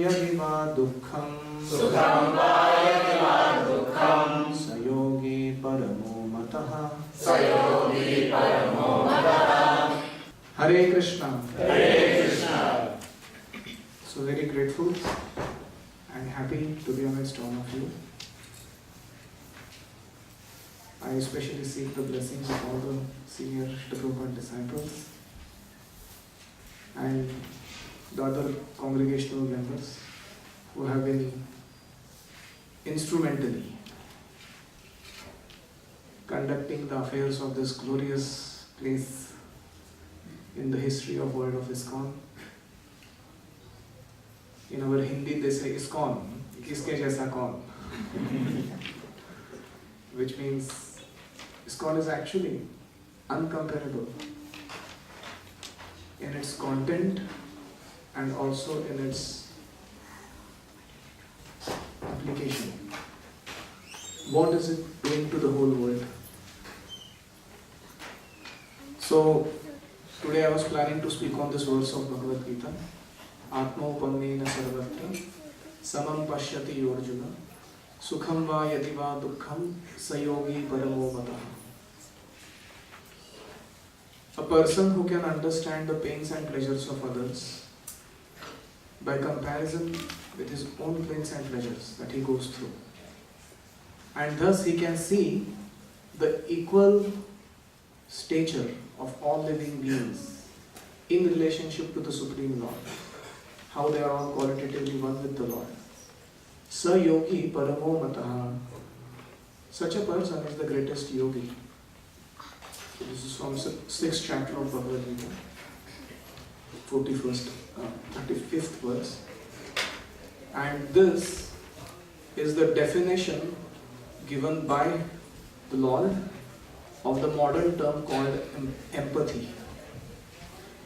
यदि वा दुःखं स योगी परमो मतः Hare Krishna. So very grateful and happy to be amidst all of you. I especially seek the blessings of all the senior Srila Prabhupada disciples and the other congregational members who have been instrumentally conducting the affairs of this glorious place in the history of world of ISKCON. In our Hindi they say ISKCON, kiske jaisa kaun, which means ISKCON is actually uncomparable in its content and also in its application. What is it doing to the whole world? So today I was planning to speak on this verse of Bhagavad Gita. Atmopannena sarvatra samam pashyati yorjuna sukham va yadi va dukkham sayogi paramo matah. A person who can understand the pains and pleasures of others by comparison with his own pains and pleasures that he goes through, and thus he can see the equal stature of all living beings in relationship to the Supreme Lord, how they are all qualitatively one with the Lord. Sa yogi paramo mataha. Such a person is the greatest yogi. This is from 6th chapter of Bhagavad Gita, 35th verse. And this is the definition given by the Lord of the modern term called empathy.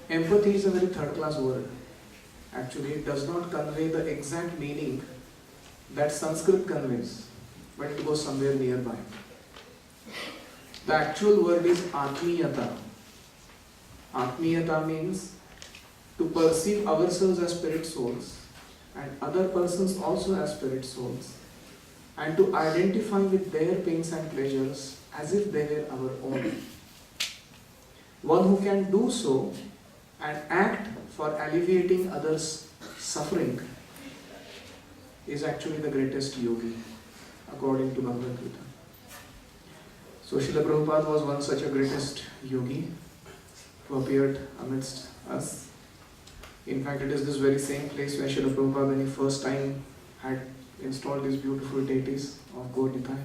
Empathy is a very third-class word. Actually, it does not convey the exact meaning that Sanskrit conveys, but it goes somewhere nearby. The actual word is Atmiyata. Atmiyata means to perceive ourselves as spirit souls and other persons also as spirit souls, and to identify with their pains and pleasures as if they were our own. One who can do so and act for alleviating others' suffering is actually the greatest yogi, according to Bhagavad Gita. So Srila Prabhupada was one such a greatest yogi who appeared amidst us. In fact, it is this very same place where Srila Prabhupada, when he first time had installed these beautiful deities of Gaur Nitai,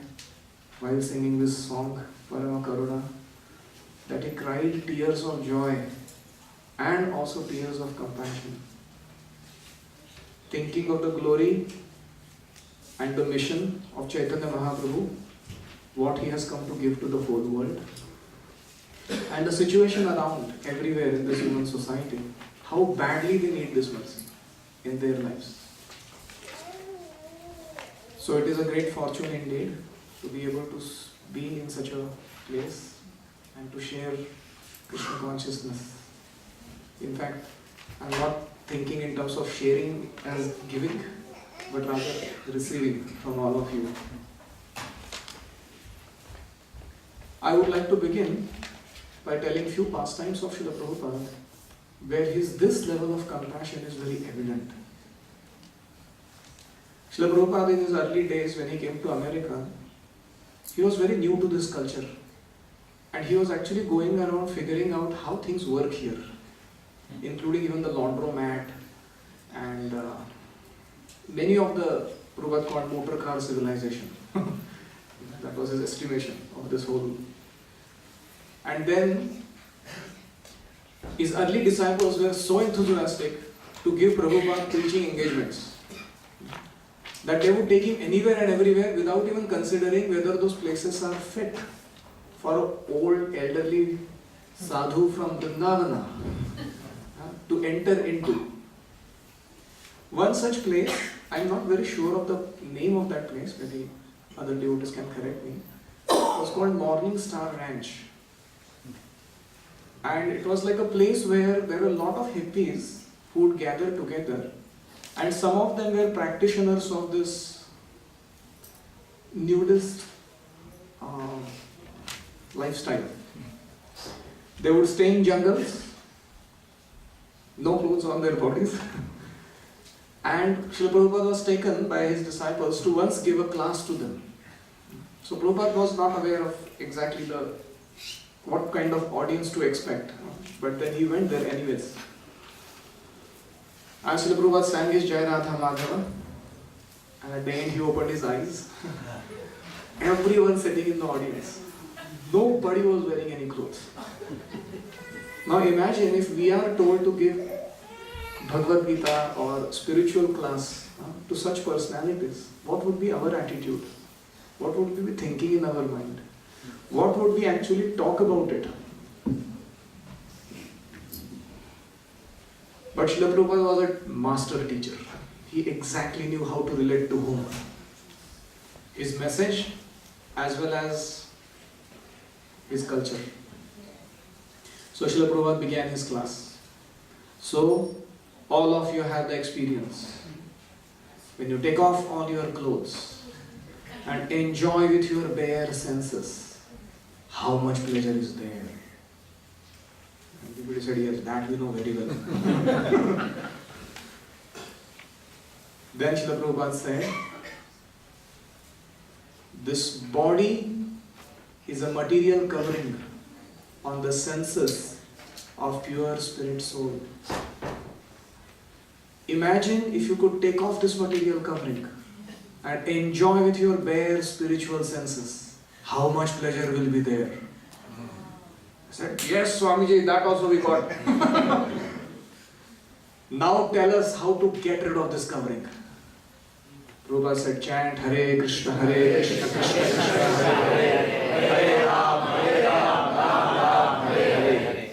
while singing this song, Parama Karuna, that he cried tears of joy and also tears of compassion, thinking of the glory and the mission of Chaitanya Mahaprabhu, what he has come to give to the whole world, and the situation around everywhere in this human society, how badly they need this mercy in their lives. So it is a great fortune indeed to be able to be in such a place and to share Krishna consciousness. In fact, I am not thinking in terms of sharing as giving, but rather receiving from all of you. I would like to begin by telling few pastimes of Srila Prabhupada, where this level of compassion is very evident. Srila Prabhupada, in his early days when he came to America, he was very new to this culture, and he was actually going around figuring out how things work here, including even the laundromat and many of the Prabhupada called motor car civilization. That was his estimation of this whole. And then his early disciples were so enthusiastic to give Prabhupada preaching engagements that they would take him anywhere and everywhere without even considering whether those places are fit for an old elderly sadhu from Vrindavana to enter into. One such place, I am not very sure of the name of that place, maybe other devotees can correct me, was called Morning Star Ranch. And it was like a place where there were a lot of hippies who would gather together And some of them were practitioners of this nudist lifestyle. They would stay in jungles, no clothes on their bodies. And Srila Prabhupada was taken by his disciples to once give a class to them. So Prabhupada was not aware of exactly what kind of audience to expect. But then he went there anyways. And Srila Prabhupada sang his Jai Radha Madhava. And at the end he opened his eyes. Everyone sitting in the audience. Nobody was wearing any clothes. Now imagine if we are told to give Bhagavad Gita or spiritual class to such personalities, what would be our attitude? What would we be thinking in our mind? What would we actually talk about it? But Srila Prabhupada was a master teacher. He exactly knew how to relate to whom. His message as well as his culture. So Srila Prabhupada began his class. So all of you have the experience. When you take off all your clothes and enjoy with your bare senses, how much pleasure is there? Everybody said, yes, that we know very well. Then Srila Prabhupada said, this body is a material covering on the senses of pure spirit soul. Imagine if you could take off this material covering and enjoy with your bare spiritual senses. How much pleasure will be there? I said, yes, Swamiji, that also we got. Now tell us how to get rid of this covering. Prabhupada said, chant Hare Krishna, Krishna Krishna, Hare Ram, Ram, Hare.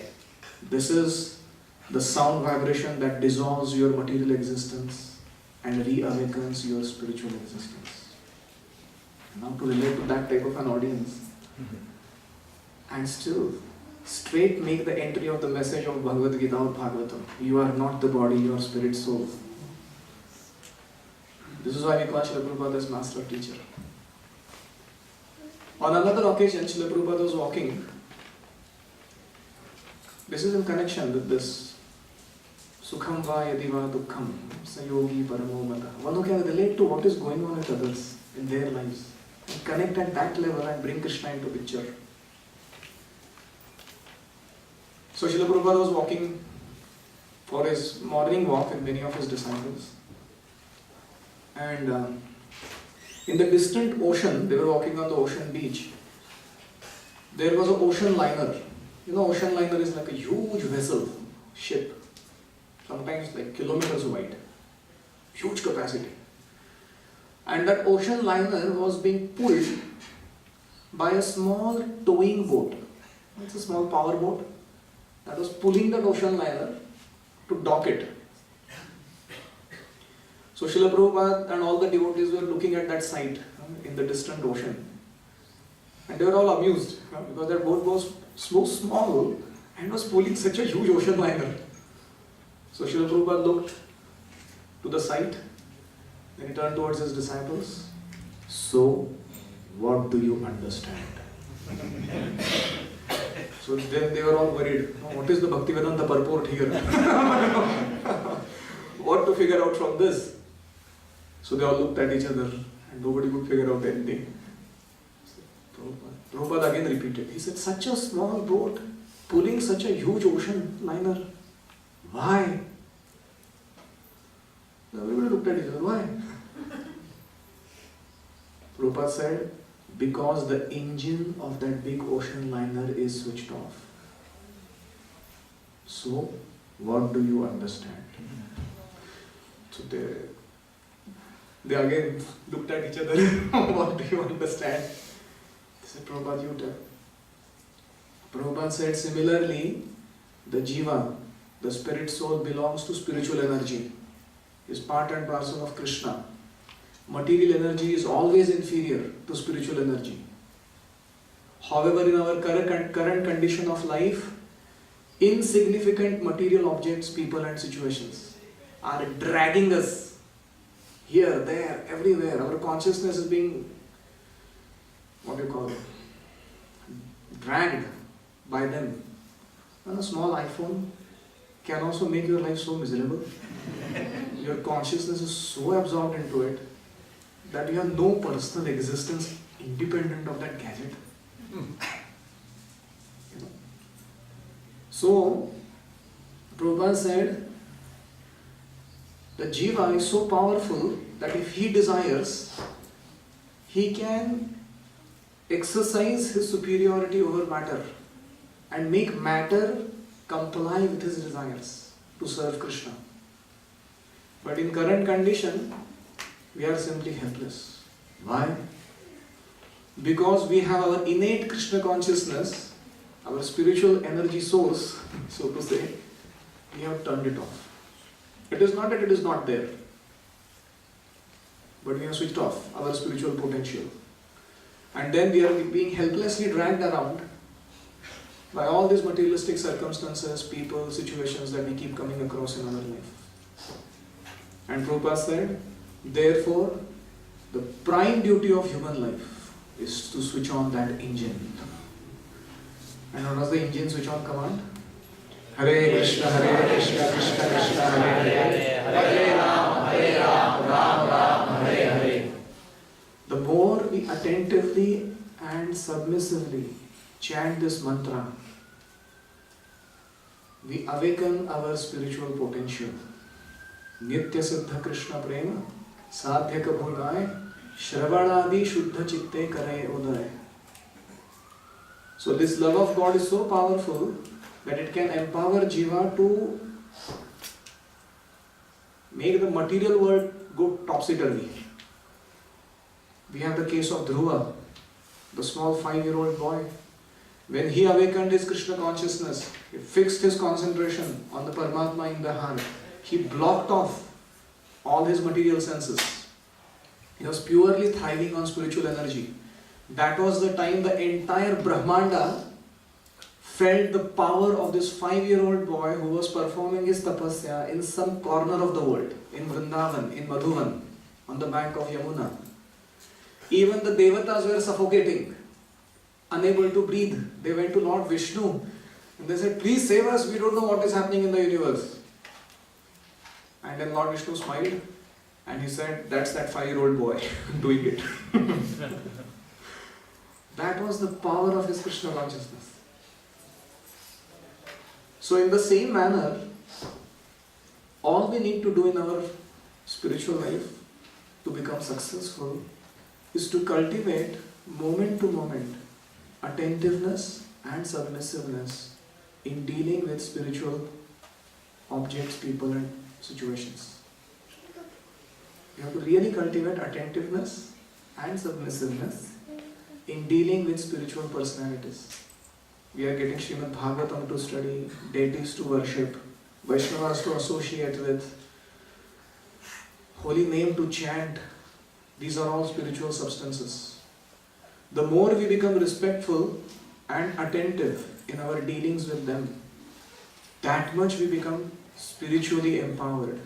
This is the sound vibration that dissolves your material existence and reawakens your spiritual existence. Now to relate to that type of an audience and still straight make the entry of the message of Bhagavad Gita or Bhagavatam. You are not the body, you are spirit soul. This is why we call Srila Prabhupada as master teacher. On another occasion, Srila Prabhupada was walking. This is in connection with this Sukham va yadi va dukkham sayogi paramo mata. One who can relate to what is going on with others in their lives and connect at that level and bring Krishna into picture. So Srila Prabhupada was walking for his morning walk with many of his disciples. And in the distant ocean, they were walking on the ocean beach. There was an ocean liner. You know, ocean liner is like a huge vessel, ship. Sometimes like kilometers wide, huge capacity. And that ocean liner was being pulled by a small towing boat. It's a small power boat that was pulling that ocean liner to dock it. So Srila Prabhupada and all the devotees were looking at that sight in the distant ocean. And they were all amused because that boat was so small and was pulling such a huge ocean liner. So Srila Prabhupada looked to the sight, then he turned towards his disciples. So, what do you understand? So then they were all worried. What is the Bhaktivedanta purport here? What to figure out from this? So they all looked at each other and nobody could figure out anything. Prabhupada again repeated. He said, such a small boat pulling such a huge ocean liner. Why? Everybody looked at each other. Why? Prabhupada said, because the engine of that big ocean liner is switched off. So, what do you understand? So they again looked at each other. What do you understand? They said, Prabhupada, you tell. Prabhupada said, similarly, the jiva, the spirit soul, belongs to spiritual energy. Is part and parcel of Krishna. Material energy is always inferior to spiritual energy. However, in our current condition of life, insignificant material objects, people and situations are dragging us here, there, everywhere. Our consciousness is being, what do you call it, dragged by them. And a small iPhone can also make your life so miserable. Your consciousness is so absorbed into it that you have no personal existence independent of that gadget. You know? So, Prabhupada said, the jiva is so powerful that if he desires, he can exercise his superiority over matter and make matter comply with his desires to serve Krishna. But in current condition, we are simply helpless. Why? Because we have our innate Krishna consciousness, our spiritual energy source, so to say, we have turned it off. It is not that it is not there, but we have switched off our spiritual potential. And then we are being helplessly dragged around by all these materialistic circumstances, people, situations that we keep coming across in our life. And Prabhupada said, therefore, the prime duty of human life is to switch on that engine. And what was the engine switch on command? Hare Krishna, Krishna Krishna, Hare Hare, Hare Ram, Ram, Hare Hare. The more we attentively and submissively chant this mantra, we awaken our spiritual potential. Nitya Siddha Krishna Prema, Sadhya Kabhunay, Shravanadi Shuddha Chitte Kare Uday. So this love of God is so powerful that it can empower Jiva to make the material world go topsy-turvy. We have the case of Dhruva, the small 5-year-old boy. When he awakened his Krishna consciousness, he fixed his concentration on the Paramatma in the heart. He blocked off all his material senses. He was purely thriving on spiritual energy. That was the time the entire Brahmanda felt the power of this 5-year-old boy who was performing his tapasya in some corner of the world, in Vrindavan, in Madhuvan, on the bank of Yamuna. Even the Devatas were suffocating, unable to breathe. They went to Lord Vishnu and they said, please save us, we don't know what is happening in the universe. And then Lord Vishnu smiled and he said, that's that 5-year-old boy doing it. That was the power of his Krishna consciousness. So in the same manner, all we need to do in our spiritual life to become successful is to cultivate moment to moment attentiveness and submissiveness in dealing with spiritual objects, people and situations. You have to really cultivate attentiveness and submissiveness in dealing with spiritual personalities. We are getting Srimad Bhagavatam to study, deities to worship, Vaishnavas to associate with, holy name to chant. These are all spiritual substances. The more we become respectful and attentive in our dealings with them, that much we become spiritually empowered.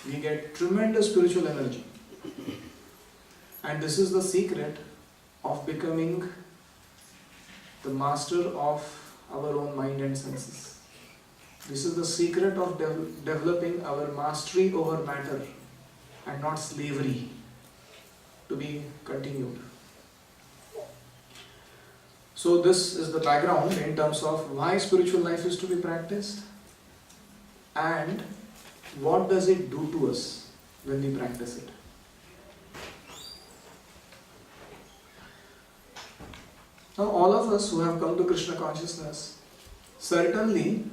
We get tremendous spiritual energy. And this is the secret of becoming the master of our own mind and senses. This is the secret of developing our mastery over matter and not slavery to be continued. So this is the background in terms of why spiritual life is to be practiced and what does it do to us when we practice it. Now all of us who have come to Krishna consciousness, certainly,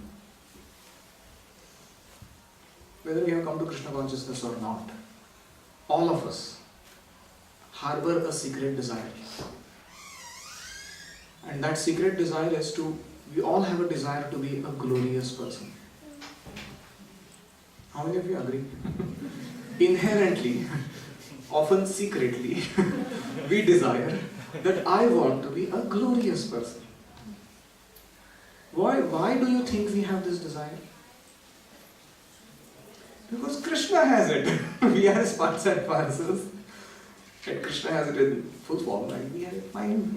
whether we have come to Krishna consciousness or not, all of us harbor a secret desire. And that secret desire is we all have a desire to be a glorious person. How many of you agree? Inherently, often secretly, we desire that I want to be a glorious person. Why do you think we have this desire? Because Krishna has it. We are his parts and parcels. And Krishna has it in full form and we have it fine.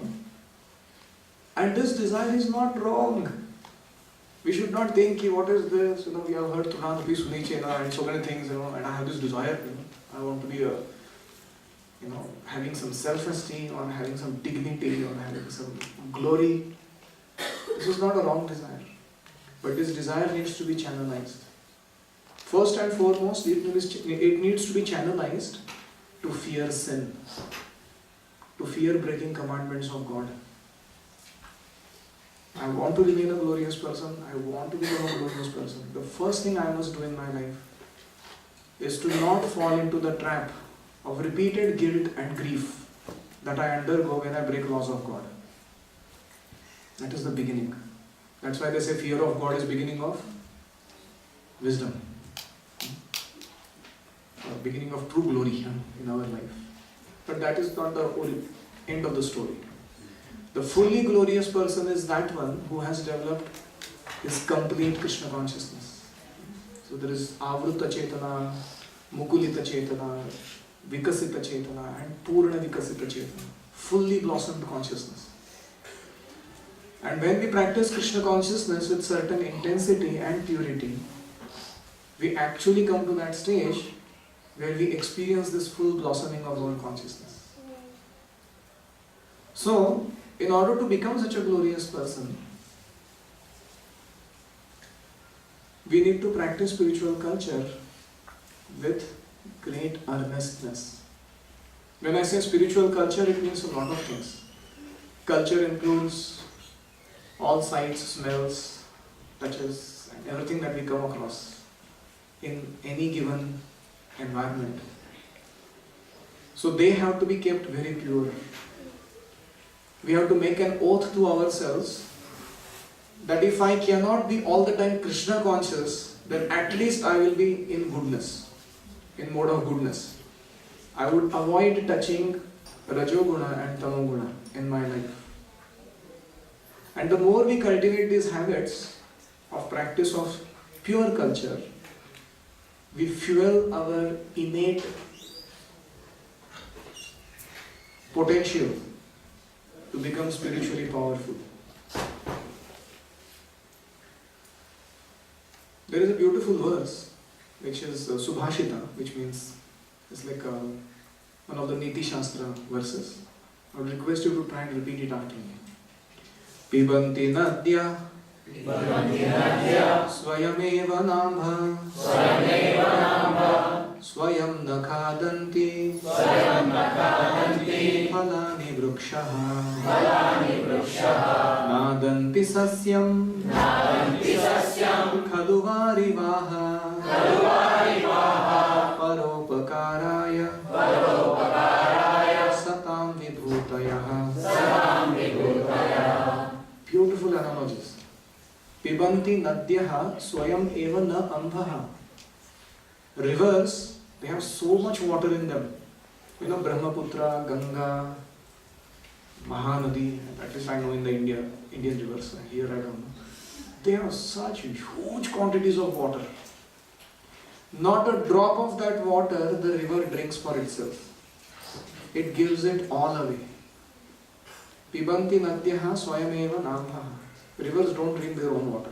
And this desire is not wrong. We should not think, what is this? We have heard Tunanapi Sunichena and so many things, and I have this desire, I want to be having some self-esteem or having some dignity or having some glory. This is not a wrong desire. But this desire needs to be channelized. First and foremost, it needs to be channelized to fear sin, to fear breaking commandments of God. I want to remain a glorious person, I want to become a glorious person. The first thing I must do in my life is to not fall into the trap of repeated guilt and grief that I undergo when I break laws of God. That is the beginning. That's why they say fear of God is beginning of wisdom. Beginning of true glory in our life. But that is not the end of the story. The fully glorious person is that one who has developed his complete Krishna consciousness. So there is Avruta Chetana, Mukulita Chetana, Vikasita Chetana and Purna Vikasita Chetana. Fully blossomed consciousness. And when we practice Krishna consciousness with certain intensity and purity, we actually come to that stage where we experience this full blossoming of our consciousness. So, in order to become such a glorious person, we need to practice spiritual culture with great earnestness. When I say spiritual culture, it means a lot of things. Culture includes all sights, smells, touches, and everything that we come across in any given environment. So they have to be kept very pure. We have to make an oath to ourselves that if I cannot be all the time Krishna conscious, then at least I will be in goodness, in mode of goodness. I would avoid touching Rajoguna and Tamoguna in my life. And the more we cultivate these habits of practice of pure culture, we fuel our innate potential to become spiritually powerful. There is a beautiful verse which is Subhashita, which means it's like one of the Niti Shastra verses. I would request you to try and repeat it after me. Pibanti Nadya Swayameva Nambha Swayam Nakhadanti Phalani Vrukshaha Nadanti Sasyam Khaduvari Vaha Paropakaraya Satam Vibhutayaha. Beautiful analogies. Pibanti Nadyaha Swayam Eva Na Ambhaha. Rivers, they have so much water in them. Brahmaputra, Ganga, Mahanadi, at least I know in the Indian rivers. Here I don't know. They have such huge quantities of water. Not a drop of that water the river drinks for itself. It gives it all away. Pibanti Nadyaha Swayameva Nambhaha. Rivers don't drink their own water.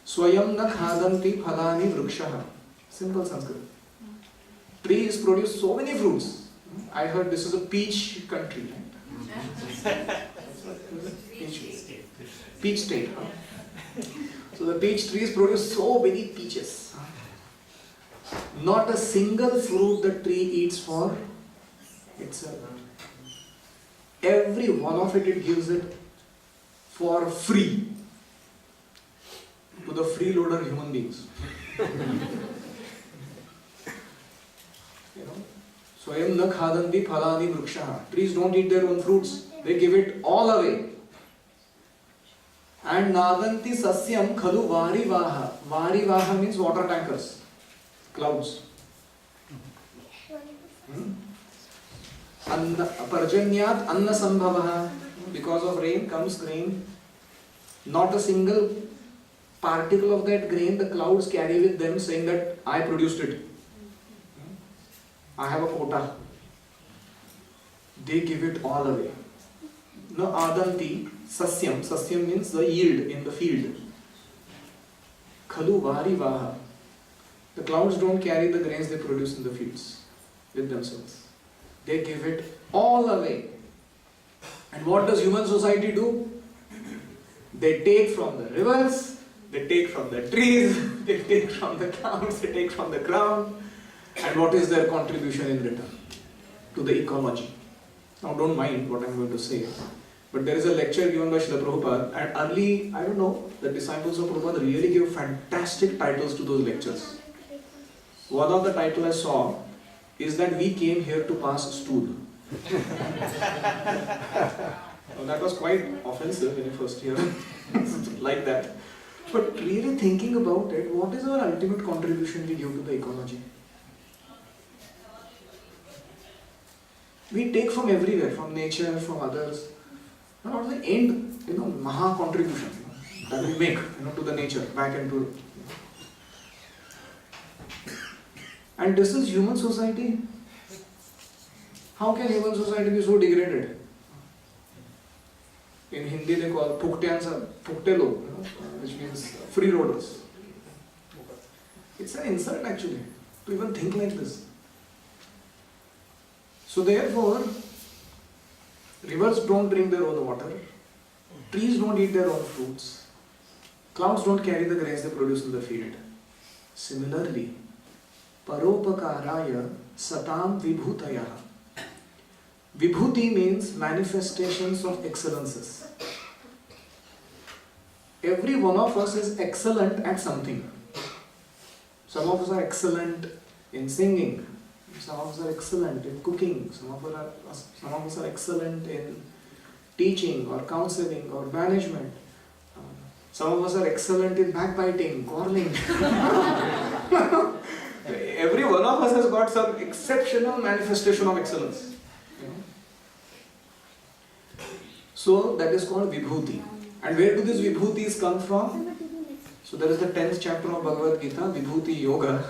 Swayam na khadanti phalani vrukshaha. Simple Sanskrit. Trees produce so many fruits. I heard this is a peach country, right? Peach state. So the peach trees produce so many peaches. Not a single fruit the tree eats for itself. Every one of it gives it for free to the freeloader human beings. Swayam na khadanti phalani vrukshaha. Trees don't eat their own fruits. They give it all away. And nadanti sasyam khadu varivaha. Varivaha means water tankers. Clouds. Parjanyat anna sambhavaha. Because of rain comes grain. Not a single particle of that grain the clouds carry with them, saying that I produced it. I have a quota. They give it all away. Na adanti sasyam. Sasyam means the yield in the field. Khalu vari vaha. The clouds don't carry the grains they produce in the fields with themselves. They give it all away. And what does human society do? They take from the rivers, they take from the trees, they take from the clouds, they take from the ground. And what is their contribution in return to the ecology? Now don't mind what I'm going to say. But there is a lecture given by Srila Prabhupada, and early, I don't know, the disciples of Prabhupada really gave fantastic titles to those lectures. One of the titles I saw is that we came here to pass stool. Well, that was quite offensive when you first hear like that. But really thinking about it, what is our ultimate contribution we give to the ecology? We take from everywhere, from nature, from others. And what is the end, maha contribution that we make, to the nature, back into. And this is human society. How can human society be so degraded? In Hindi they call phukte log, which means freeloaders. It's an insult actually to even think like this. So therefore, rivers don't drink their own water, trees don't eat their own fruits, clouds don't carry the grains they produce in the field. Similarly, paropakaraya satam vibhutaya. Vibhuti means manifestations of excellences. Every one of us is excellent at something. Some of us are excellent in singing. Some of us are excellent in cooking. Some of us are excellent in teaching or counseling or management. Some of us are excellent in backbiting, quarreling. Every one of us has got some exceptional manifestation of excellence. So that is called Vibhuti. And where do these Vibhutis come from? So there is the 10th chapter of Bhagavad Gita, Vibhuti Yoga.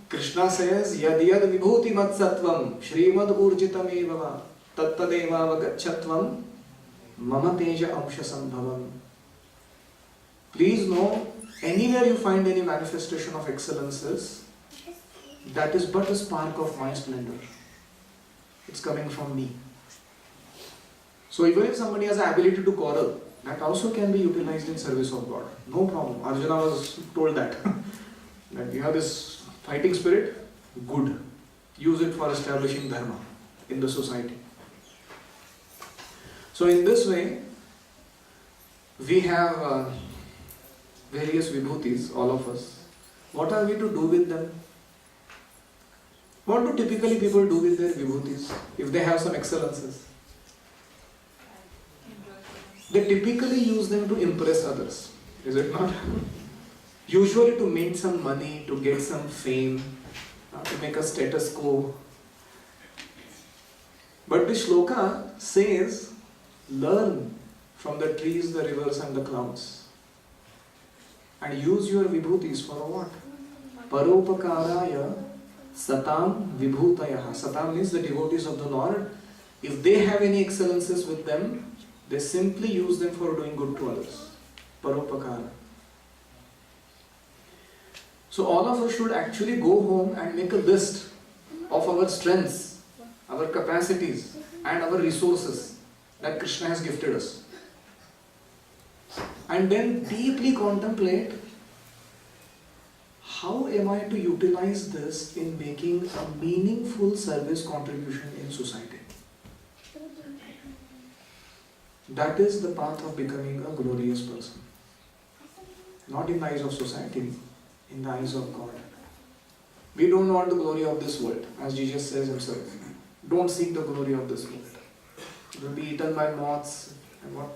Krishna says, Yad yad vibhuti mat sattvam, Shrimad urjitam evava, tattadeva vagachatvam, mama teja amsha sambhavam. Please know, anywhere you find any manifestation of excellences, that is but a spark of my splendor. It's coming from me. So even if somebody has the ability to quarrel, that also can be utilized in service of God. No problem. Arjuna was told that. That you have this fighting spirit, good. Use it for establishing dharma in the society. So in this way, we have various vibhutis, all of us. What are we to do with them? What do typically people do with their vibhutis if they have some excellences? They typically use them to impress others, is it not? Usually to make some money, to get some fame, to make a status quo. But the shloka says, learn from the trees, the rivers and the clouds. And use your vibhutis for what? Paropakaraya satam vibhutaya. Satam means the devotees of the Lord. If they have any excellences with them, they simply use them for doing good to others. Paropakara. So all of us should actually go home and make a list of our strengths, our capacities and our resources that Krishna has gifted us. And then deeply contemplate, how am I to utilize this in making a meaningful service contribution in society? That is the path of becoming a glorious person. Not in the eyes of society, in the eyes of God. We don't want the glory of this world, as Jesus says himself. Don't seek the glory of this world. It will be eaten by moths and what?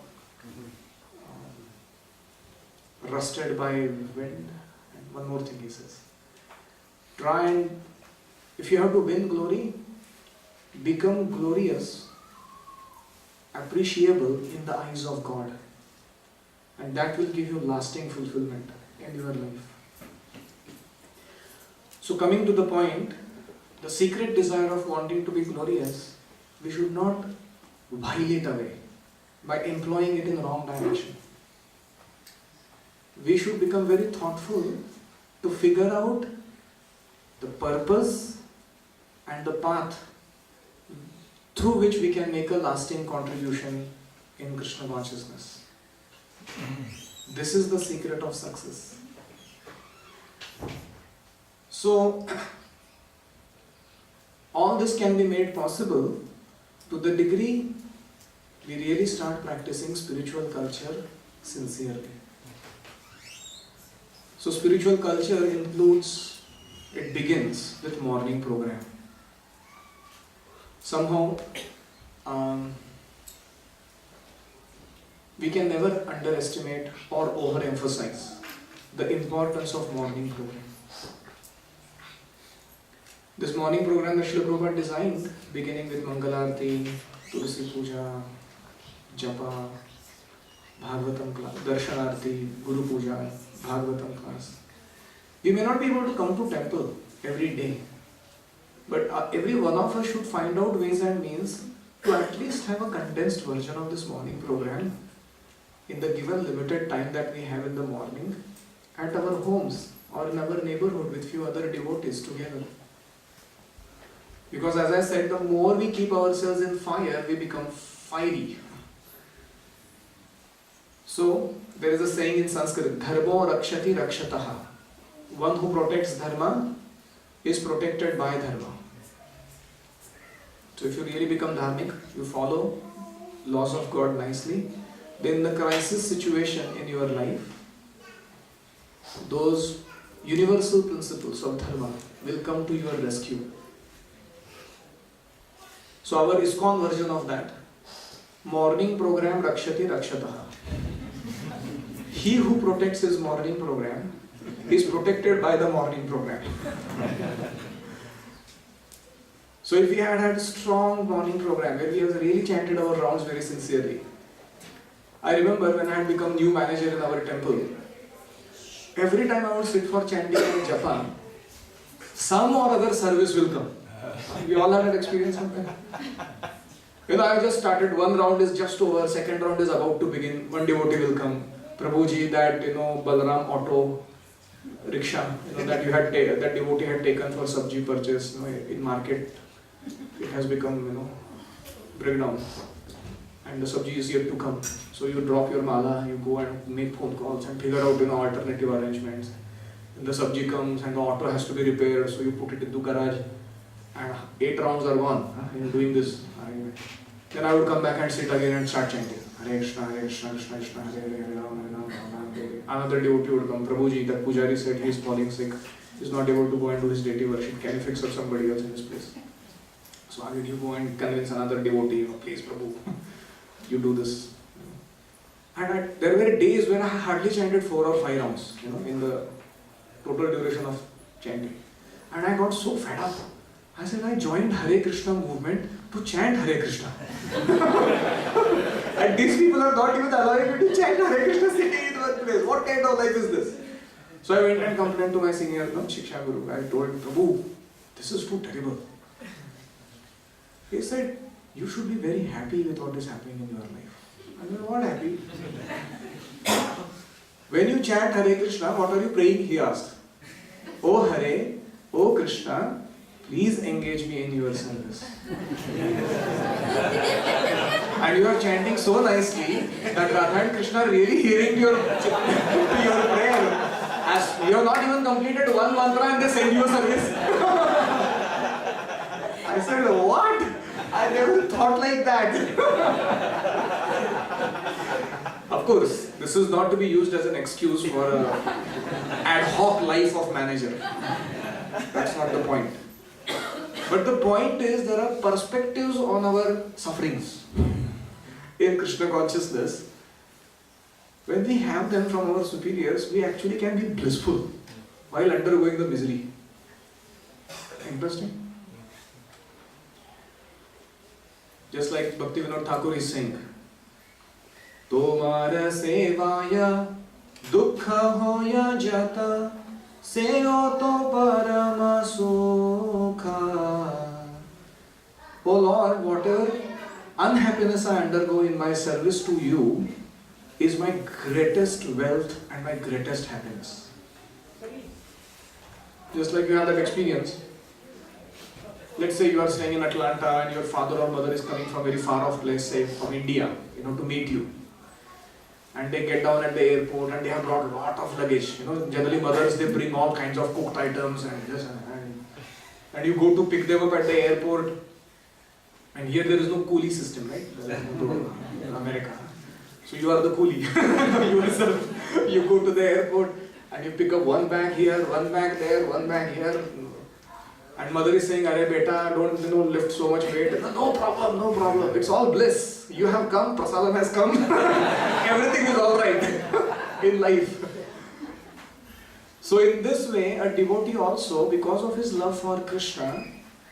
Rusted by wind. And one more thing he says. Try and, if you have to win glory, become glorious, appreciable in the eyes of God. and that will give you lasting fulfillment in your life. So coming to the point, the secret desire of wanting to be glorious, we should not while it away by employing it in the wrong direction. We should become very thoughtful to figure out the purpose and the path through which we can make a lasting contribution in Krishna consciousness. This is the secret of success. So, all this can be made possible to the degree we really start practicing spiritual culture sincerely. So spiritual culture includes, it begins with morning program. Somehow, we can never underestimate or overemphasize the importance of morning program. This morning program that Srila Prabhupada designed, beginning with Mangalarti, Tulsi Puja, Japa, Bhagavatam class, Darshanarti, Guru Puja, Bhagavatam class. We may not be able to come to temple every day, but every one of us should find out ways and means to at least have a condensed version of this morning program in the given limited time that we have in the morning at our homes or in our neighborhood with few other devotees together. Because as I said, the more we keep ourselves in fire, we become fiery. So, there is a saying in Sanskrit, Dharmo rakshati rakshataha. One who protects dharma is protected by dharma. So if you really become dharmic, you follow laws of God nicely, then the crisis situation in your life, those universal principles of dharma will come to your rescue. So our ISKCON version of that, morning program rakshati rakshataha. He who protects his morning program is protected by the morning program. So if we had a strong morning program where we have really chanted our rounds very sincerely. I remember when I had become new manager in our temple, every time I would sit for chanting in Japa, some or other service will come. We all had an experience of that. I just started, one round is just over, second round is about to begin, one devotee will come. Prabhuji, that Balaram auto rickshaw, that that devotee had taken for sabji purchase, in market, it has become, breakdown, and the sabji is yet to come. So you drop your mala, you go and make phone calls and figure out, alternative arrangements. Then the sabji comes and the auto has to be repaired, so you put it into garage, and 8 rounds are gone in doing this. Then I would come back and sit again and start chanting. Hare Krishna, Krishna Krishna, Hare Hare, Hare Rama, Hare Rama, Rama Hare Hare. Another devotee would come. Prabhuji, that Pujari said he is falling sick. He is not able to go and do his deity worship. Can you fix up somebody else in his place? So again you go and convince another devotee, please Prabhu, you do this. And there were days when I hardly chanted 4 or 5 rounds, in the total duration of chanting. And I got so fed up. I said, I joined Hare Krishna movement to chant Hare Krishna. And these people are not even allowing me to chant Hare Krishna sitting in one place. What kind of life is this? So I went and complained to my senior, Shiksha Guru. I told him, Prabhu, this is too terrible. He said, you should be very happy with what is happening in your life. I said, what happy? When you chant Hare Krishna, what are you praying? He asked. Oh Hare, oh Krishna, please engage me in your service. And you are chanting so nicely that Radha and Krishna are really hearing your prayer. As you have not even completed one mantra and they send you a service. I said, what? I never thought like that. Of course, this is not to be used as an excuse for an ad hoc life of manager. That's not the point. But the point is, there are perspectives on our sufferings in Krishna consciousness. When we have them from our superiors, we actually can be blissful while undergoing the misery. Interesting. Just like Bhaktivinoda Thakur is saying, तोमार सेवाया दुख होया जाता सेओ तो परम सुखा. Oh Lord, whatever unhappiness I undergo in my service to you is my greatest wealth and my greatest happiness. Just like you had that experience. Let's say you are staying in Atlanta and your father or mother is coming from a very far off place, say from India, to meet you. And they get down at the airport and they have brought a lot of luggage. Generally mothers, they bring all kinds of cooked items and you go to pick them up at the airport. And here there is no coolie system, right? In America. So you are the coolie. You go to the airport and you pick up one bag here, one bag there, one bag here. And mother is saying, "Arey beta, don't lift so much weight." No problem, no problem. It's all bliss. You have come, prasadam has come. Everything is all right in life. So in this way, a devotee also, because of his love for Krishna,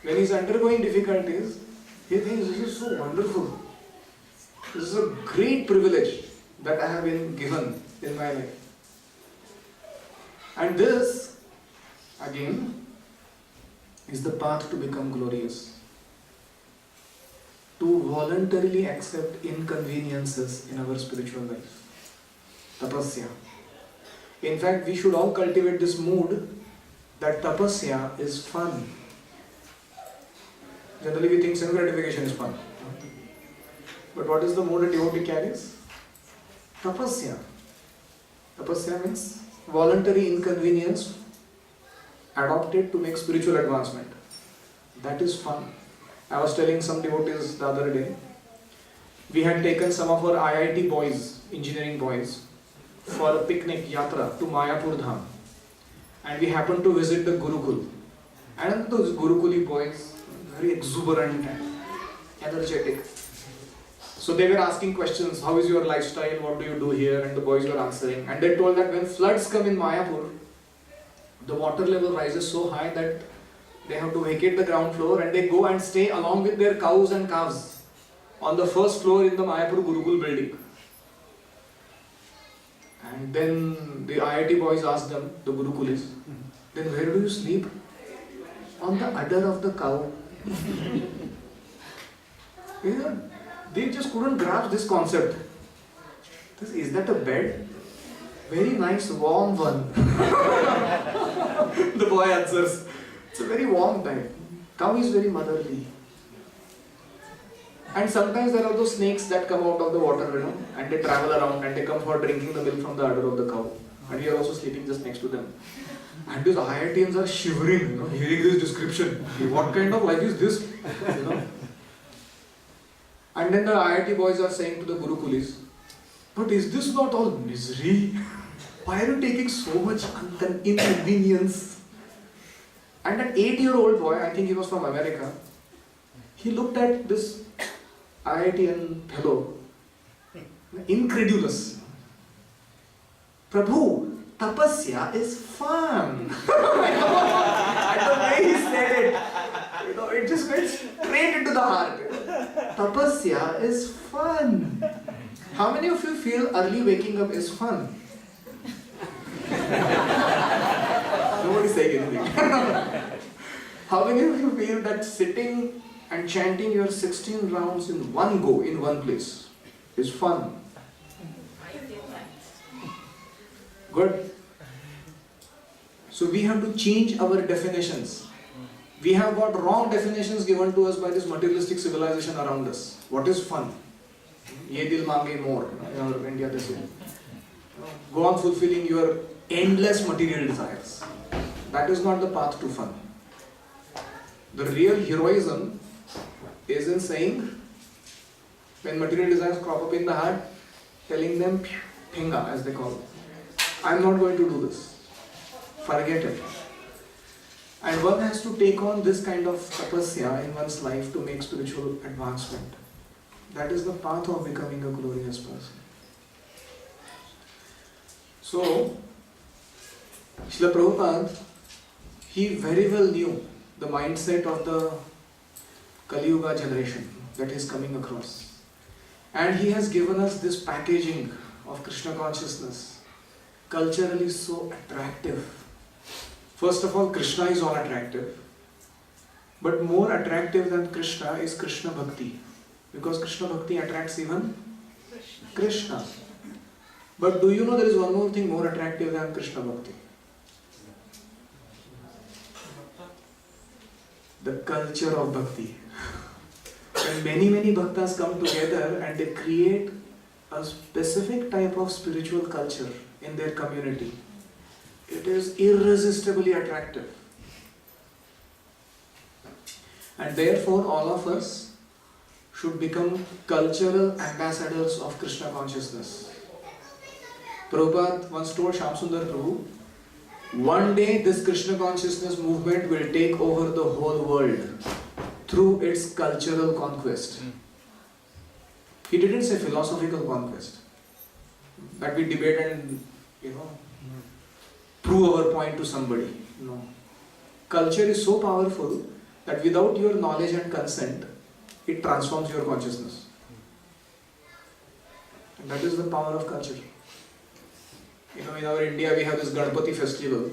when he is undergoing difficulties, he thinks this is so wonderful. This is a great privilege that I have been given in my life. And this, again, is the path to become glorious. To voluntarily accept inconveniences in our spiritual life. Tapasya. In fact, we should all cultivate this mood that tapasya is fun. Generally we think self-gratification is fun. But what is the mood a devotee carries? Tapasya. Tapasya means voluntary inconvenience adopted to make spiritual advancement. That is fun. I was telling some devotees the other day, we had taken some of our IIT boys, engineering boys, for a picnic yatra to Mayapur Dham. And we happened to visit the Gurukul. And those Gurukuli boys, very exuberant and energetic. So they were asking questions, how is your lifestyle, what do you do here? And the boys were answering. And they told that when floods come in Mayapur, the water level rises so high that they have to vacate the ground floor and they go and stay along with their cows and calves on the first floor in the Mayapur Gurukul building. And then the IIT boys asked them, the Gurukulis, then where do you sleep? On the udder of the cow. They just couldn't grasp this concept. Is that a bed? Very nice warm one. The boy answers, it's a very warm bed. Cow is very motherly. And sometimes there are those snakes that come out of the water, and they travel around and they come for drinking the milk from the udder of the cow. And we are also sleeping just next to them. And these IITians are shivering, hearing this description. What kind of life is this? And then the IIT boys are saying to the Gurukulis, but is this not all misery? Why are you taking so much inconvenience? And an 8-year-old boy, I think he was from America, he looked at this IITian fellow, incredulous. Prabhu, tapasya is fun. And the way he said it, it just went straight into the heart. Tapasya is fun. How many of you feel early waking up is fun? Nobody's saying anything. How many of you feel that sitting and chanting your 16 rounds in one go, in one place, is fun? Good. So we have to change our definitions. We have got wrong definitions given to us by this materialistic civilization around us. What is fun? Ye dil mange more. In India they say. Go on fulfilling your endless material desires. That is not the path to fun. The real heroism is in saying, when material desires crop up in the heart, telling them, Pinga as they call it. I am not going to do this. Forget it. And one has to take on this kind of tapasya in one's life to make spiritual advancement. That is the path of becoming a glorious person. So, Srila Prabhupada, he very well knew the mindset of the Kali Yuga generation that is coming across. And he has given us this packaging of Krishna consciousness, culturally so attractive. First of all, Krishna is all attractive. But more attractive than Krishna is Krishna Bhakti. Because Krishna Bhakti attracts even Krishna. But do you know there is one more thing more attractive than Krishna Bhakti? The culture of Bhakti. When many bhaktas come together and they create a specific type of spiritual culture in their community, it is irresistibly attractive. And therefore all of us should become cultural ambassadors of Krishna consciousness. Prabhupada once told Shyamsundar Prabhu, one day this Krishna consciousness movement will take over the whole world through its cultural conquest. He didn't say philosophical conquest, that we debate and prove our point to somebody. No. Culture is so powerful that without your knowledge and consent, it transforms your consciousness. And that is the power of culture. In our India we have this Ganpati festival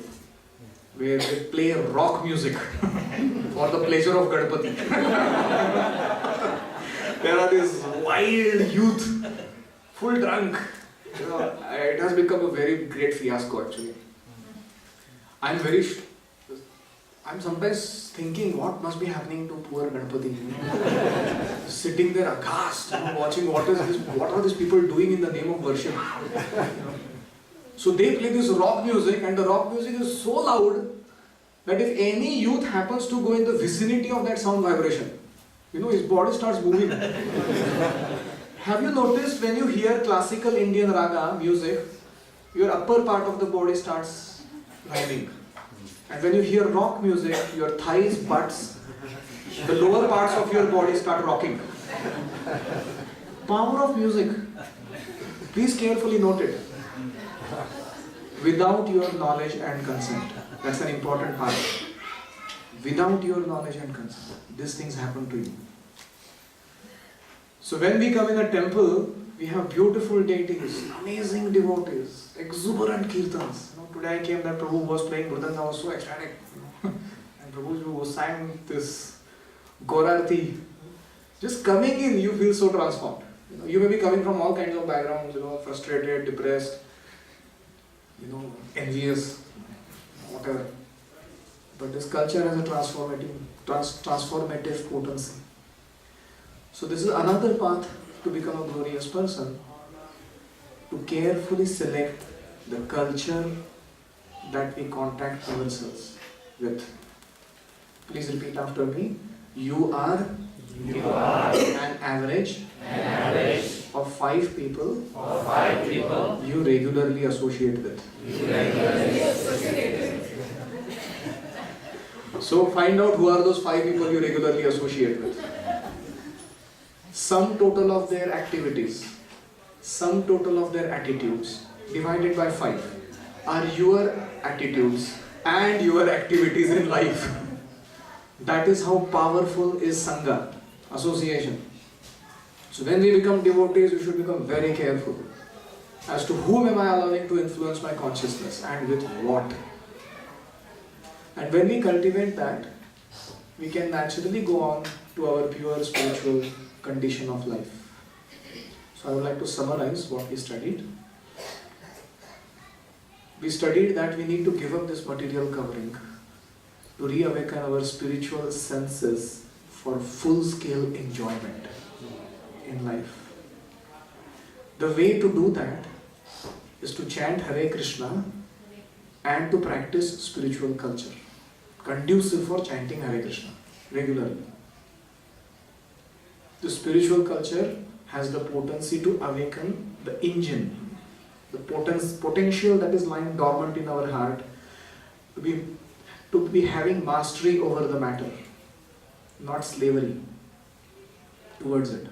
where they play rock music for the pleasure of Ganpati. There are these wild youth, full drunk. It has become a very great fiasco actually. I'm sometimes thinking what must be happening to poor Ganpati. Sitting there aghast, watching what are these people doing in the name of worship. So they play this rock music, and the rock music is so loud that if any youth happens to go in the vicinity of that sound vibration, his body starts moving. Have you noticed when you hear classical Indian raga music, your upper part of the body starts rising? And when you hear rock music, your thighs, butts, the lower parts of your body start rocking. Power of music. Please carefully note it. Without your knowledge and consent. That's an important part. Without your knowledge and consent, these things happen to you. So when we come in a temple, we have beautiful deities, amazing devotees, exuberant kirtans. Today I came that Prabhu was playing Mridanga, I was so ecstatic. And Prabhu sang this Gaurarti. Just coming in, you feel so transformed. You may be coming from all kinds of backgrounds, frustrated, depressed, envious, whatever. But this culture has a transformative potency. So this is another path to become a glorious person, to carefully select the culture that we contact ourselves with. Please repeat after me. You are an average of 5 people you regularly associate with. So find out who are those 5 people you regularly associate with. Sum total of their activities, sum total of their attitudes, divided by 5 are your attitudes and your activities in life. That is how powerful is Sangha, association. So when we become devotees, we should become very careful as to whom am I allowing to influence my consciousness and with what. And when we cultivate that, we can naturally go on to our pure spiritual condition of life. So I would like to summarize what we studied. We studied that we need to give up this material covering to reawaken our spiritual senses for full-scale enjoyment in life. The way to do that is to chant Hare Krishna and to practice spiritual culture, conducive for chanting Hare Krishna regularly. The spiritual culture has the potency to awaken the engine, the potential that is lying dormant in our heart to be having mastery over the matter, not slavery towards it.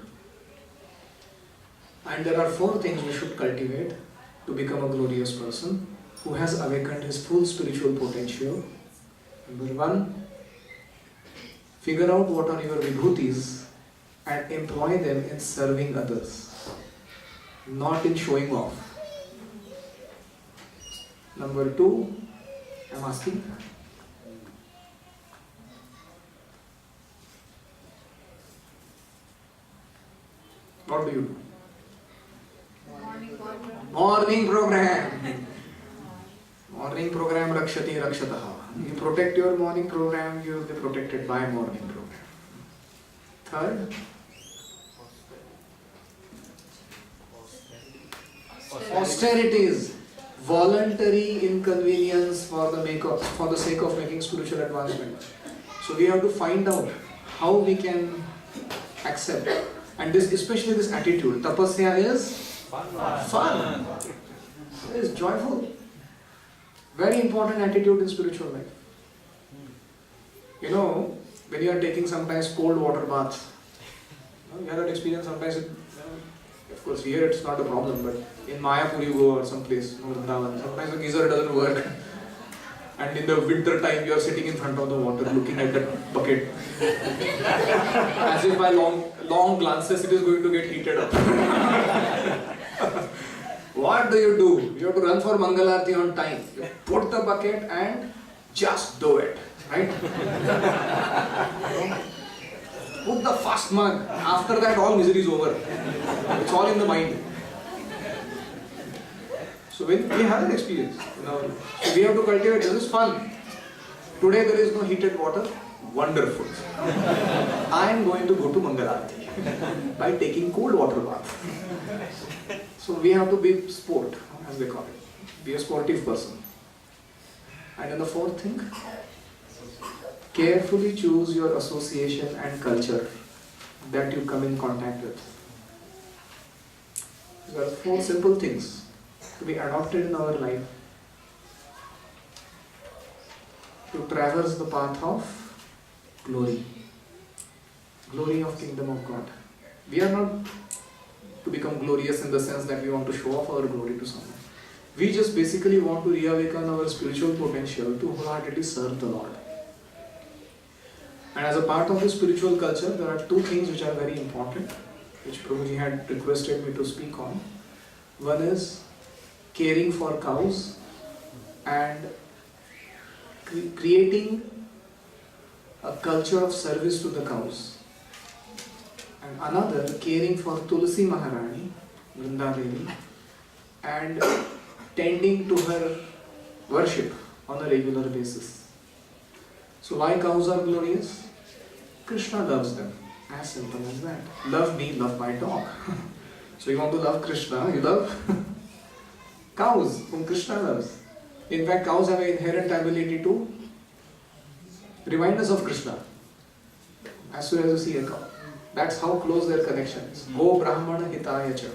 And there are 4 things we should cultivate to become a glorious person who has awakened his full spiritual potential. Number 1, figure out what are your vibhutis and employ them in serving others, not in showing off. Number 2, I'm asking, what do you do? Morning program. Morning program rakshati rakshataha. You protect your morning program, you will be protected by morning program. Third, austerities, voluntary inconvenience for the sake of making spiritual advancement. So we have to find out how we can accept, and this, especially this attitude. Tapasya is fun. It is joyful. Very important attitude in spiritual life. You know, when you are taking sometimes cold water bath, you have that experience sometimes. Of course, here it's not a problem, but in Mayapur you go or someplace, Vrindavan, sometimes the geyser doesn't work. And in the winter time you are sitting in front of the water looking at that bucket. As if by long glances it is going to get heated up. What do? You have to run for Mangalarti on time. You put the bucket and just do it. Right? Put the first mug. After that all misery is over. It's all in the mind. So we have an experience. So we have to cultivate. This is fun. Today there is no heated water. Wonderful. I am going to go to Mangalarti by taking cold water bath. So we have to be sport, as they call it. Be a sportive person. And then the fourth thing, carefully choose your association and culture that you come in contact with. There are 4 simple things to be adopted in our life to traverse the path of glory. Glory of Kingdom of God. We are not to become glorious in the sense that we want to show off our glory to someone. We just basically want to reawaken our spiritual potential to wholeheartedly serve the Lord. And as a part of the spiritual culture, there are 2 things which are very important, which Prabhuji had requested me to speak on. One is caring for cows and creating a culture of service to the cows. And another, caring for Tulsi Maharani, Vrinda Devi, and tending to her worship on a regular basis. So why cows are glorious? Krishna loves them. As simple as that. Love me, love my dog. So you want to love Krishna, you love cows whom Krishna loves. In fact, cows have an inherent ability to remind us of Krishna as soon as you see a cow. That's how close their connection is. Go Brahmana Hitaya Cha.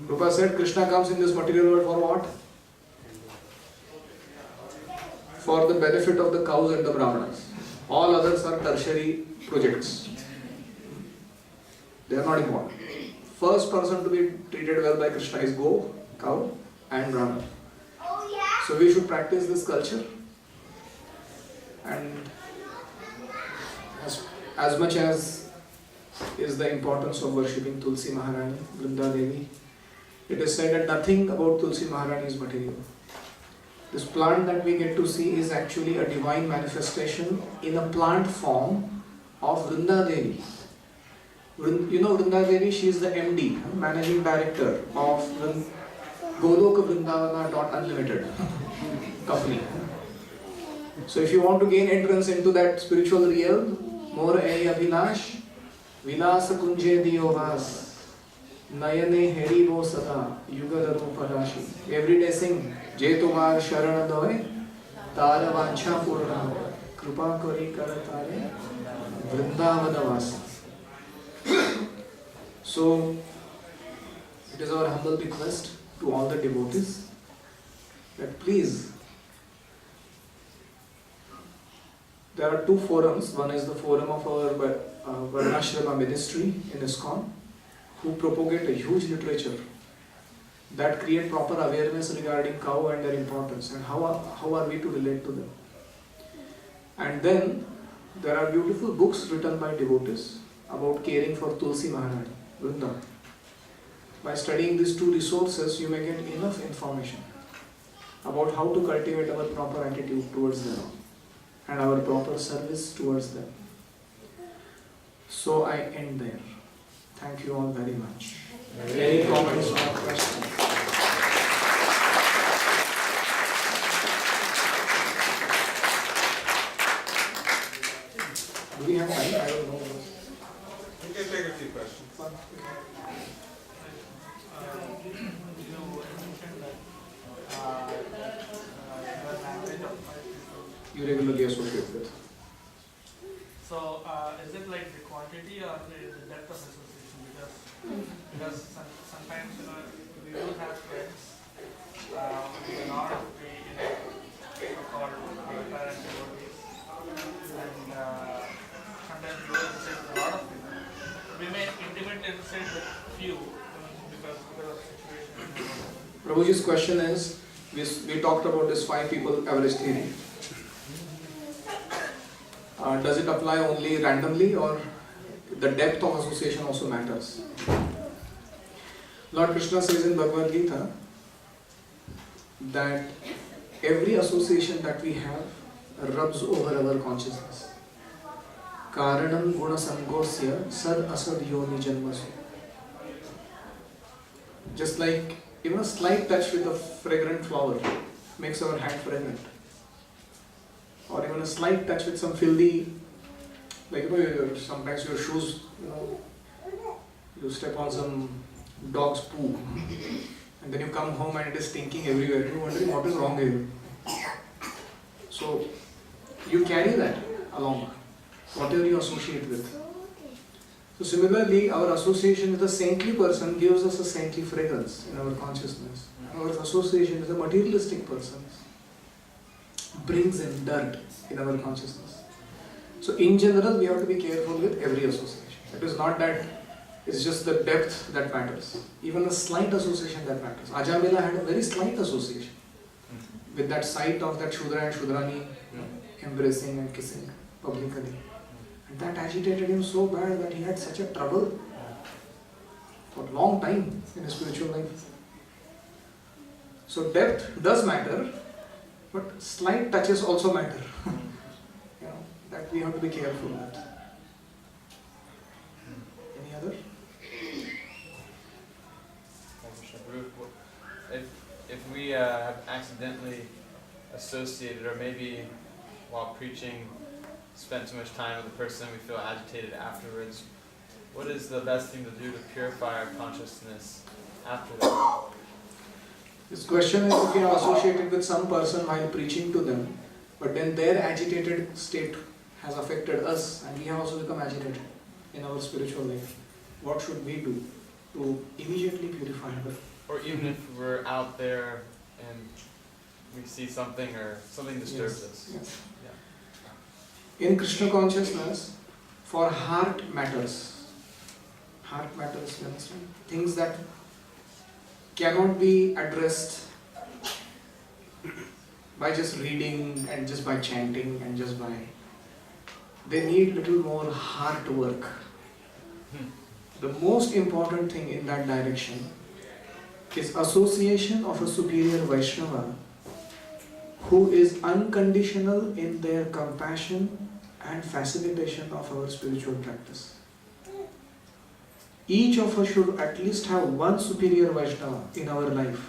Rupa said Krishna comes in this material world for what? For the benefit of the cows and the Brahmanas. All others are tertiary projects. They are not important. First person to be treated well by Krishna is Go, cow and Brahmana. So we should practice this culture, and as much as is the importance of worshipping Tulsi Maharani, Vrinda Devi, it is said that nothing about Tulsi Maharani is material. This plant that we get to see is actually a divine manifestation in a plant form of Vrinda Devi. You know Vrinda Devi, she is the MD, Managing Director of Goloka Vrindavana Unlimited company. So if you want to gain entrance into that spiritual realm, More Abhinash, Vilasa Kunje Diyovas, Nayane Heribo Sada, Yugadaru Padashi. Every day sing, Jetumar Sharana Doe, Tara Vancha Purna, Krupa Kori Karatare, Vrindavadavasa. So, it is our humble request to all the devotees that please, there are 2 forums. One is the forum of our Varnashrama ministry in ISKCON, who propagate a huge literature that create proper awareness regarding cow and their importance and how are we to relate to them. And then there are beautiful books written by devotees about caring for Tulsi Maharani, Vrindavan. By studying these two resources, you may get enough information about how to cultivate our proper attitude towards them and our proper service towards them. So I end there. Thank you all very much. Any comments or questions? Do we have time? I don't know. You can take a few questions. You regularly associate with. So, is it like the quantity or the depth of association? Because sometimes we do have friends who may not be so-called parent devotees, and sometimes we do associate with a lot of people. We may intimately associate with few because of situation. Prabhuji's question is, we talked about this 5 people average theory. Does it apply only randomly, or the depth of association also matters? Lord Krishna says in Bhagavad Gita that every association that we have rubs over our consciousness. Karanam guna sangosya sad asad yoni janmasu. Just like even a slight touch with a fragrant flower makes our hand fragrant. Or even a slight touch with some filthy, like sometimes your shoes, you step on some dog's poo, and then you come home and it is stinking everywhere. You're wondering what is wrong here. So you carry that along, whatever you associate with. So similarly, our association with a saintly person gives us a saintly fragrance in our consciousness. Our association with a materialistic person brings in dirt in our consciousness. So in general, we have to be careful with every association. It is not that it's just the depth that matters. Even a slight association that matters. Ajamila had a very slight association with that sight of that Shudra and Shudrani embracing and kissing publicly. And that agitated him so bad that he had such a trouble for a long time in his spiritual life. So depth does matter, but slight touches also matter. That we have to be careful with. Any other? If we have accidentally associated, or maybe while preaching spent too much time with the person, we feel agitated afterwards, what is the best thing to do to purify our consciousness after that? This question is if we are associated with some person while preaching to them, but then their agitated state has affected us and we have also become agitated in our spiritual life. What should we do to immediately purify her? Or even if we're out there and we see something or something disturbs us. Yes. Yeah. In Krishna consciousness, for heart matters. Heart matters, you understand? Things that cannot be addressed by just reading and just by chanting and just by... They need little more heart work. The most important thing in that direction is association of a superior Vaishnava who is unconditional in their compassion and facilitation of our spiritual practice. Each of us should at least have one superior Vaishnava in our life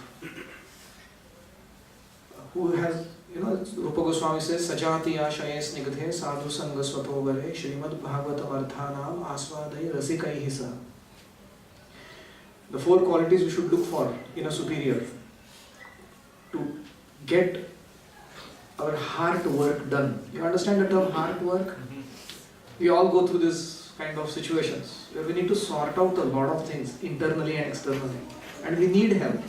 who has, Rupa Goswami says, Sajati Ashaye Snigdhe Sadhu Sangha Swatovare Srimad Bhagavatam Arthanam Asvadai Rasikaihi Sa. The 4 qualities we should look for in a superior to get our heart work done. You understand the term heart work? We all go through this kind of situations where we need to sort out a lot of things internally and externally, and we need help.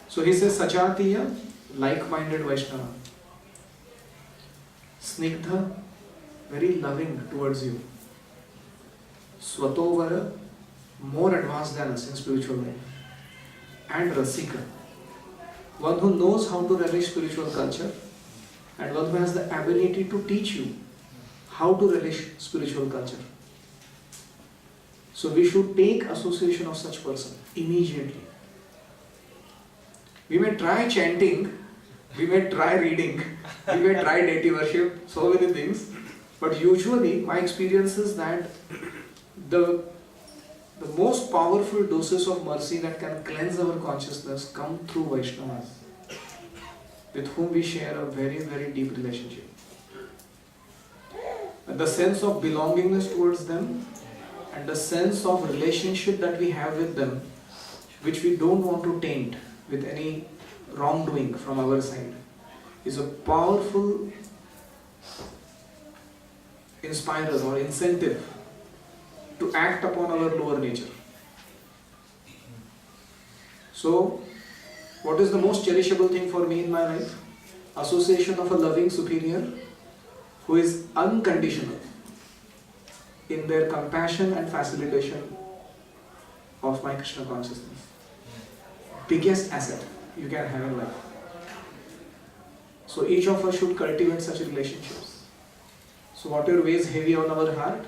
So he says Sajatiya, like-minded Vaishnava. Snigdha, very loving towards you. Swatovara, more advanced than us in spiritual life. And Rasika, one who knows how to relish spiritual culture and one who has the ability to teach you how to relish spiritual culture. So we should take association of such person immediately. We may try chanting, we may try reading, we may try deity worship, so many things. But usually my experience is that the most powerful doses of mercy that can cleanse our consciousness come through Vaishnavas, with whom we share a very, very deep relationship. And the sense of belongingness towards them and the sense of relationship that we have with them, which we don't want to taint with any wrongdoing from our side, is a powerful inspirer or incentive to act upon our lower nature. So, what is the most cherishable thing for me in my life? Association of a loving superior who is unconditional in their compassion and facilitation of my Krishna consciousness. Biggest asset you can have in life. So each of us should cultivate such relationships. So whatever weighs heavy on our heart,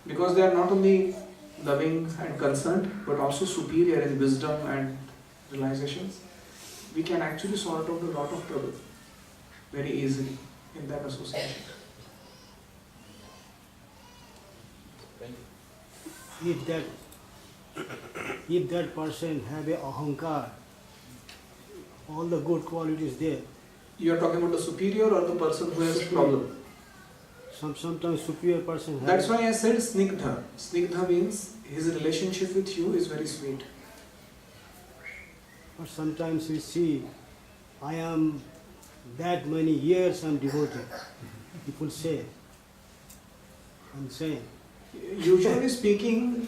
because they are not only loving and concerned, but also superior in wisdom and realizations, we can actually sort out a lot of trouble very easily in that association. If that person have a ahankar, all the good qualities there. You are talking about the superior or the person who has a problem? Sometimes superior person has. That's why I said snigdha. Snigdha means his relationship with you is very sweet. But sometimes we see, I am that many years I'm devoted. People say, I'm saying. Usually speaking,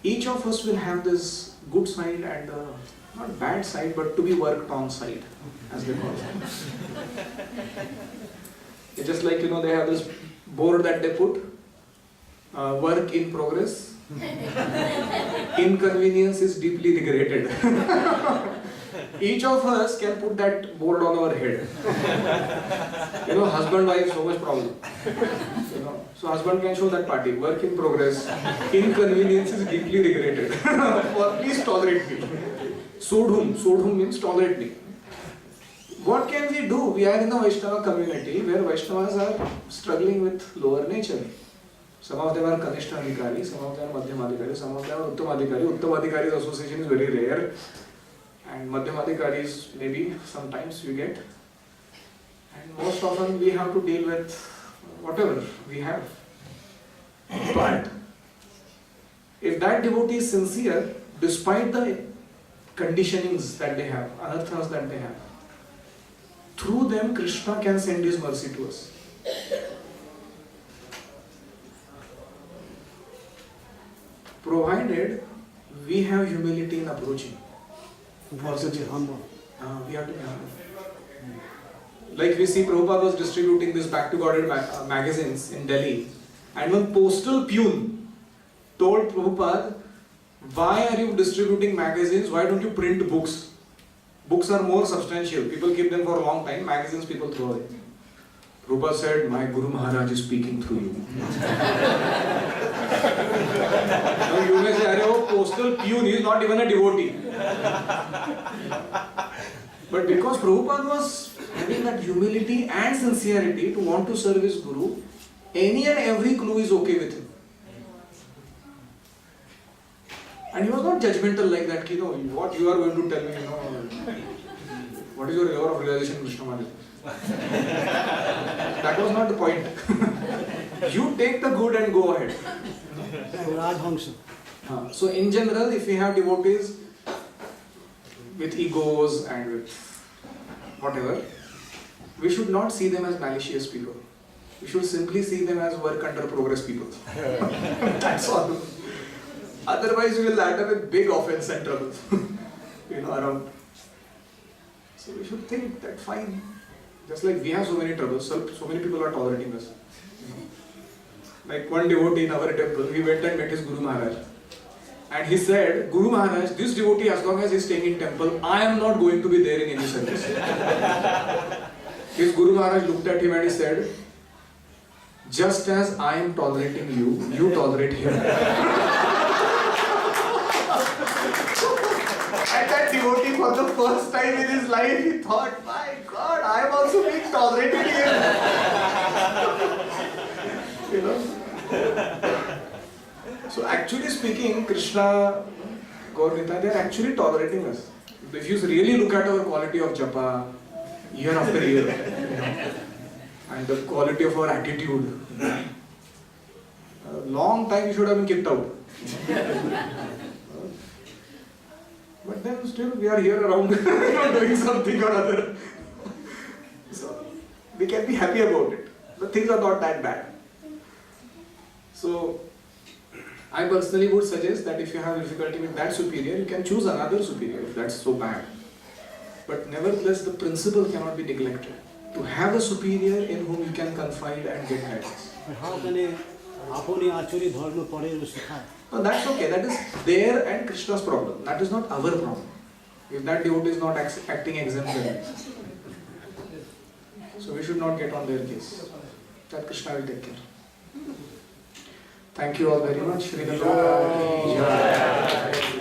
each of us will have this good side and the not bad side, but to be worked on side, as they call it. It's just like, they have this board that they put, work in progress, inconvenience is deeply regretted. Each of us can put that board on our head. Husband, wife, so much problem. So husband can show that party, work in progress, inconvenience is deeply regretted. Please tolerate me. Sudhum means tolerate me. What can we do? We are in a Vaishnava community where Vaishnavas are struggling with lower nature. Some of them are Kanishta Adhikari, some of them are Madhyam Adhikari, some of them are Uttam Adhikari. Uttam Adhikari's association is very rare. And Madhyam Adhikaris maybe sometimes we get. And most often we have to deal with whatever we have. But if that devotee is sincere, despite the conditionings that they have, anarthas that they have, through them Krishna can send his mercy to us. Provided we have humility in approaching. We have to be humble. We have to be humble. Like we see Prabhupada was distributing this Back to Godhead magazines in Delhi, and one postal peon told Prabhupada, why are you distributing magazines? Why don't you print books? Books are more substantial. People keep them for a long time. Magazines people throw away. Prabhupada said, my Guru Maharaj is speaking through you. Now you may say, oh, postal peon, he is not even a devotee. But because Prabhupada was having that humility and sincerity to want to serve his Guru, any and every clue is okay with him. And he was not judgmental like that, what you are going to tell me, what is your level of realization, Krishna Maharaj? That was not the point. You take the good and go ahead. Rajhamsa. So in general, if we have devotees with egos and with whatever, we should not see them as malicious people. We should simply see them as work under progress people. That's all. Otherwise, we will land up with big offense and trouble, around. So we should think that fine. Just like we have so many troubles, so many people are tolerating us. Like one devotee in our temple, he went and met his Guru Maharaj. And he said, Guru Maharaj, this devotee, as long as he is staying in temple, I am not going to be there in any service. His Guru Maharaj looked at him and he said, Just as I am tolerating you, you tolerate him. And that devotee for the first time in his life, he thought, my God, I am also being tolerated here. You know? So actually speaking, Krishna, Gaur-Nitai, they are actually tolerating us. If you really look at our quality of japa, year after year, you know, and the quality of our attitude, a long time we should have been kicked out. But then still we are here around doing something or other. So we can be happy about it. The things are not that bad. So I personally would suggest that if you have difficulty with that superior, you can choose another superior if that's so bad. But nevertheless, the principle cannot be neglected. To have a superior in whom you can confide and get guidance. But how can a apuni achuri dharma pade sikhaya? No, that's okay. That is their and Krishna's problem. That is not our problem. If that devotee is not acting exemplary. So we should not get on their case. That Krishna will take care. Thank you all very much. Shri Guru Ki Jai.